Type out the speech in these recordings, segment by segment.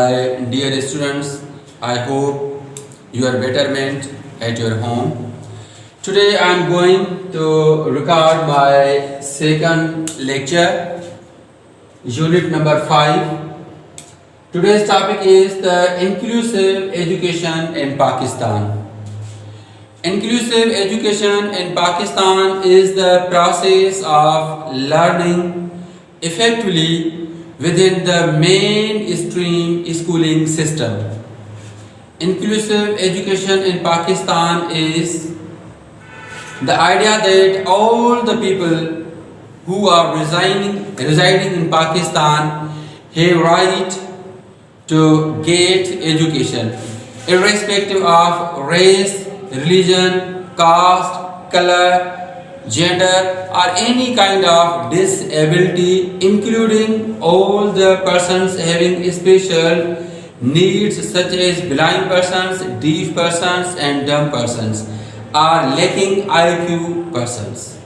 My dear students, I hope you are betterment at your home. Today I am going to record my second lecture, unit number 5. Today's topic is the inclusive education in Pakistan. Inclusive education in Pakistan is the process of learning effectively within the mainstream schooling system. Inclusive education in Pakistan is the idea that all the people who are residing in Pakistan have right to get education, irrespective of race, religion, caste, color, gender or any kind of disability, including all the persons having special needs such as blind persons, deaf persons and dumb persons, or lacking IQ persons,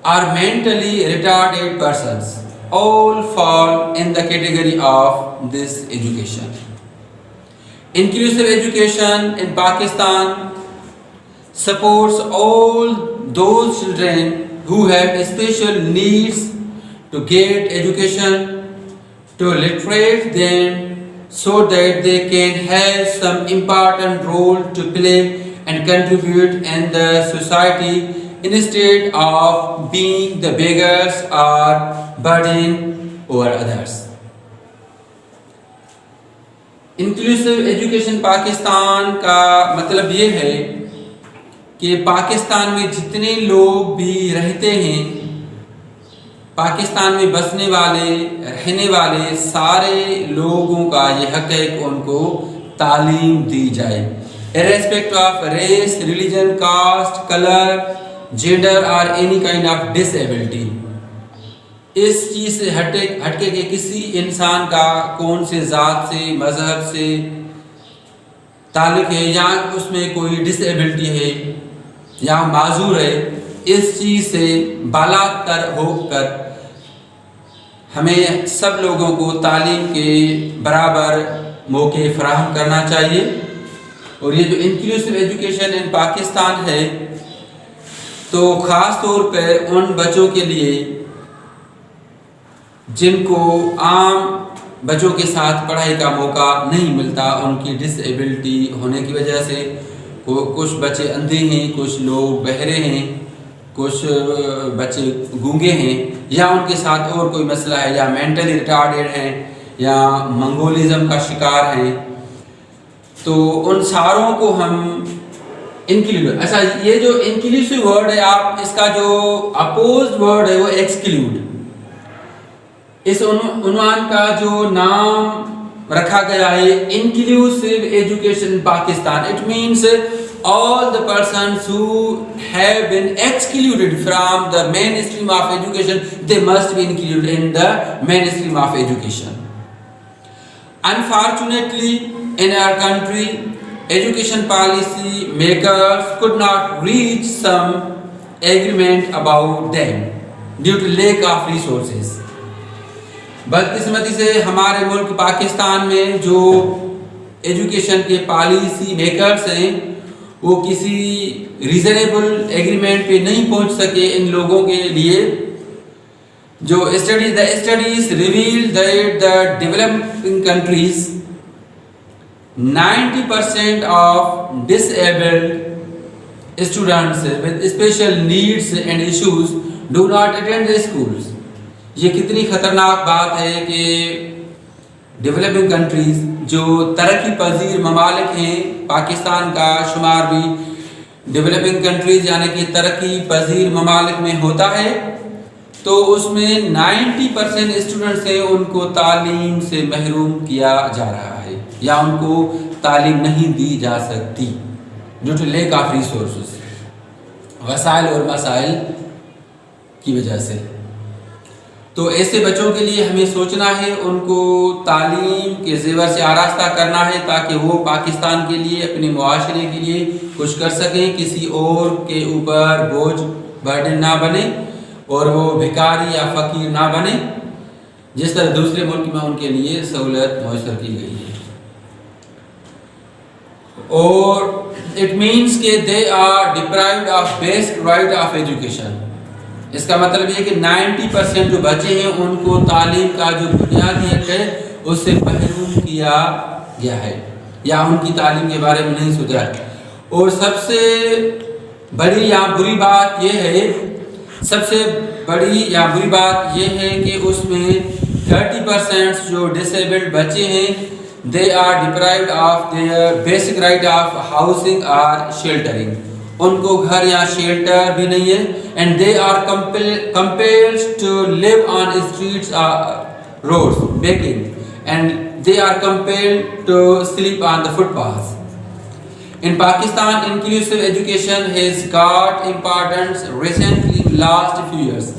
or mentally retarded persons, all fall in the category of this education. Inclusive education in Pakistan supports all those children who have special needs to get education, to literate them so that they can have some important role to play and contribute in the society instead of being the beggars or burden over others. Inclusive education Pakistan का मतलब ये है कि पाकिस्तान में जितने लोग भी रहते हैं, पाकिस्तान में बसने वाले रहने वाले सारे लोगों का ये हक है कि उनको तालीम दी जाए, irrespective of race, religion, caste, color, gender or any kind of disability. इस चीज़ से हटके के किसी इंसान का कौन से ज़ात से, मज़हब से ताल्लुक़ है या उसमें कोई डिसेबिलिटी है या माजूर है, इस चीज़ से बालातर होकर हमें सब लोगों को तालीम के बराबर मौके फराहम करना चाहिए। और ये जो इंक्लूसिव एजुकेशन इन पाकिस्तान है तो ख़ास तौर पर उन बच्चों के लिए जिनको आम बच्चों के साथ पढ़ाई का मौका नहीं मिलता, उनकी डिसेबिलिटी होने की वजह से कुछ बच्चे अंधे हैं, कुछ लोग बहरे हैं, कुछ बच्चे गूंगे हैं या उनके साथ और कोई मसला है या मेंटली रिटार्डेड हैं या मंगोलिज्म का शिकार हैं, तो उन सारों को हम इंक्लूड, अच्छा ये जो इंक्लूसिव वर्ड है आप इसका जो अपोज्ड वर्ड है वो एक्सक्लूड, इस उन्वान का जो नाम रखा गया है inclusive education Pakistan, it means all the persons who have been excluded from the mainstream of education, they must be included in the mainstream of education. Unfortunately, in our country, education policy makers could not reach some agreement about them due to lack of resources. बदकिस्मती से हमारे मुल्क पाकिस्तान में जो education के policy makers हैं वो किसी रीजनेबल एग्रीमेंट पे नहीं पहुंच सके इन लोगों के लिए। जो studies reveal that the developing countries 90% of disabled students with special needs and issues do not attend the schools. ये कितनी ख़तरनाक बात है कि डेवलपिंग कंट्रीज़ जो तरक्की पजीर ममालिक हैं, पाकिस्तान का शुमार भी डेवलपिंग कंट्रीज़ यानी कि तरक्की पजीर ममालिक में होता है, तो उसमें 90% स्टूडेंट्स हैं उनको तालीम से महरूम किया जा रहा है या उनको तालीम नहीं दी जा सकती due to lack of resources, वसाइल और मसाइल की वजह से। तो ऐसे बच्चों के लिए हमें सोचना है, उनको तालीम के ज़ेवर से आरास्ता करना है ताकि वो पाकिस्तान के लिए, अपने मुआशरे के लिए कुछ कर सकें, किसी और के ऊपर बोझ बर्डन ना बने और वो भिखारी या फ़कीर ना बने। जिस तरह दूसरे मुल्क में उनके लिए सहूलत मुयसर की गई है। और इट मीन्स के they are deprived of basic right of education. इसका मतलब ये कि 90% जो बच्चे हैं उनको तालीम का जो बुनियादी हक है उससे महरूम किया गया है या उनकी तालीम के बारे में नहीं सोचा है। और सबसे बड़ी या बुरी बात यह है, सबसे बड़ी या बुरी बात यह है कि उसमें 30% जो डिसेबल्ड बच्चे हैं they are deprived of their basic right of housing और शेल्टरिंग। उनको घर या शेल्टर भी नहीं है। And they are compelled to live on streets roads begging and they are compelled to sleep on the footpath. In Pakistan, inclusive education has got importance recently last few years.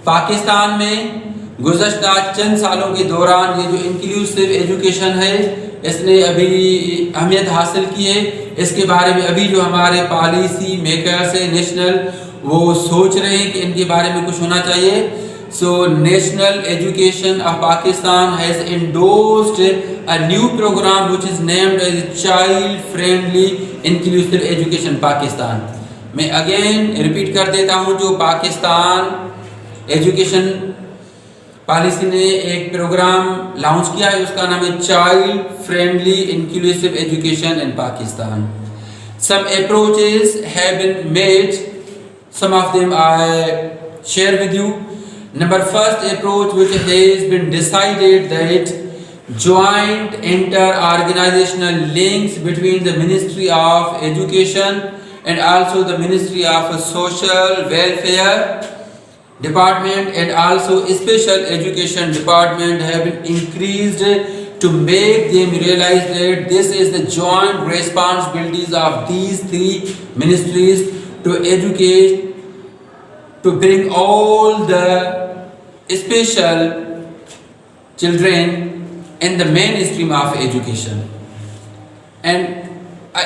Pakistan में गुज़श्ता चंद सालों के दौरान ये जो inclusive education है इसने अभी अहमियत हासिल की है। इसके बारे में अभी जो हमारे पॉलिसी मेकर्स है नेशनल, वो सोच रहे हैं कि इनके बारे में कुछ होना चाहिए। So National Education of Pakistan has endorsed a new program which is named as Child Friendly Inclusive Education Pakistan। मैं अगेन रिपीट कर देता हूँ, जो पाकिस्तान एजुकेशन पॉलिसी ने एक प्रोग्राम लॉन्च किया है उसका नाम है child friendly inclusive education in Pakistan. Some approaches have been made, some of them I share with you. Number first approach which has been decided that joint inter-organizational links between the Ministry of Education and also the Ministry of Social Welfare Department and also Special Education Department have been increased to make them realize that this is the joint responsibilities of these three ministries to educate, to bring all the special children in the mainstream of education. And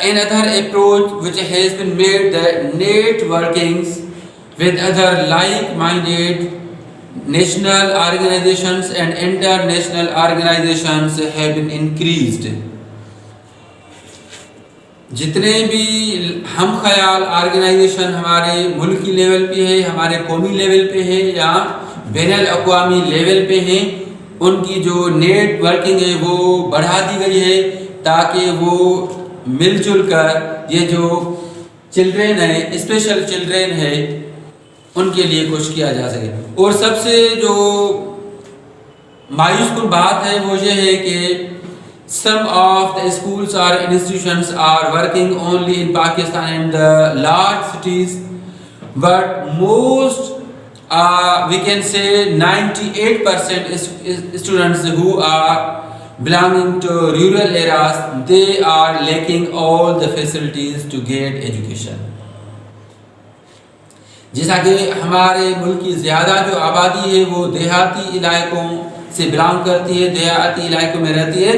another approach which has been made, the networkings with other like-minded national organizations and international organizations have been increased. जितने भी हम ख्याल organisation हमारे मुल्की level पे है, हमारे कौमी लेवल पे है या बैनुल अक़वामी लेवल पे हैं, उनकी जो नेटवर्किंग है वो बढ़ा दी गई है ताकि वो मिलजुल कर ये जो चिल्ड्रेन है, स्पेशल चिल्ड्रेन है, उनके लिए कुछ किया जा सके। और सबसे जो मायूस कुन बात है वो ये है कि some of the schools or institutions are working only in Pakistan in the large cities, but most we can say 98% students who are belonging to rural areas, they are lacking all the facilities to get education. जैसा कि हमारे मुल्क की ज़्यादा जो आबादी है वो देहाती इलाकों से बिलोंग करती है, देहाती इलाकों में रहती है,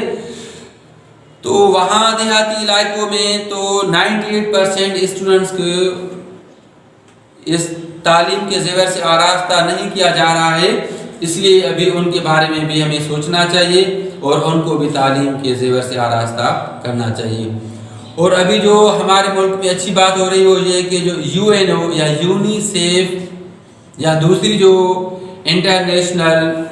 तो वहाँ देहाती इलाकों में तो 98% स्टूडेंट्स को इस तालीम के ज़ेवर से आरास्ता नहीं किया जा रहा है। इसलिए अभी उनके बारे में भी हमें सोचना चाहिए और उनको भी तालीम के ज़ेवर से आरास्ता करना चाहिए। और अभी जो हमारे मुल्क में अच्छी बात हो रही है वो ये कि जो UNO या यूनिसेफ या दूसरी जो इंटरनेशनल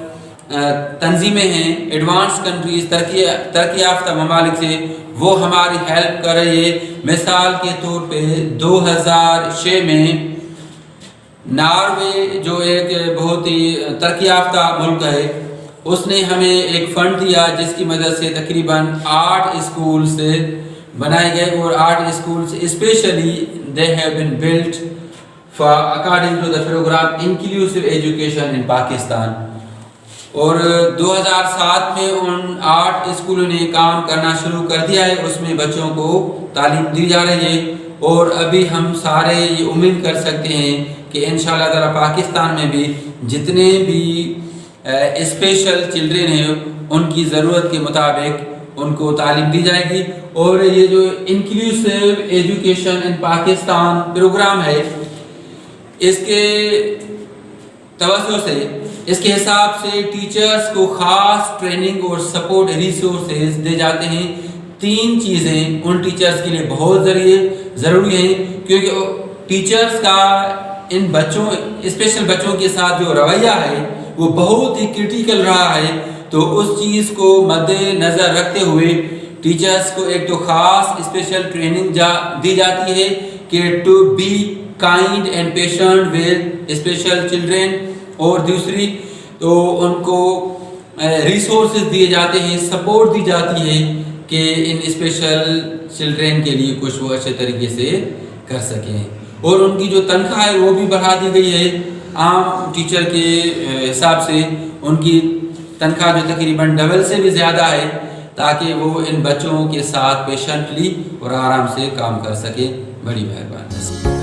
तंजीमें हैं, एडवांस कंट्रीज़, तरक्की याफ्ता ममालिक से, वो हमारी हेल्प कर रही है। मिसाल के तौर पे 2006 में नॉर्वे जो एक बहुत ही तरक्की याफ्ता मुल्क है, उसने हमें एक फ़ंड दिया जिसकी मदद से तकरीबन 8 स्कूल्स बनाए गए और 8 schools specially they have been built for according to the program inclusive education in Pakistan. और 2007 में उन 8 स्कूलों ने काम करना शुरू कर दिया है, उसमें बच्चों को तालीम दी जा रही है। और अभी हम सारे ये उम्मीद कर सकते हैं कि इंशाअल्लाह ताला पाकिस्तान में भी जितने भी स्पेशल चिल्ड्रेन हैं उनकी ज़रूरत के मुताबिक उनको तालीम दी जाएगी। और ये जो inclusive education in Pakistan program है, इसके तवज्जो से इसके हिसाब से टीचर्स को ख़ास ट्रेनिंग और सपोर्ट रिसोर्सेज दे जाते हैं। 3 चीज़ें उन टीचर्स के लिए बहुत ज़रूरी हैं, क्योंकि टीचर्स का इन बच्चों, स्पेशल बच्चों के साथ जो रवैया है वो बहुत ही क्रिटिकल रहा है। तो उस चीज़ को मद्देनज़र रखते हुए टीचर्स को एक तो ख़ास स्पेशल ट्रेनिंग दी जाती है कि to be kind and patient with special children, और दूसरी तो उनको रिसोर्सेज दिए जाते हैं, सपोर्ट दी जाती है कि इन स्पेशल चिल्ड्रेन के लिए कुछ वो अच्छे तरीके से कर सकें। और उनकी जो तनख्वाह है वो भी बढ़ा दी गई है। आम टीचर के हिसाब से उनकी तनख्वाह जो तकरीबन डबल से भी ज़्यादा है, ताकि वो इन बच्चों के साथ पेशेंटली और आराम से काम कर सके। बड़ी मेहरबानी।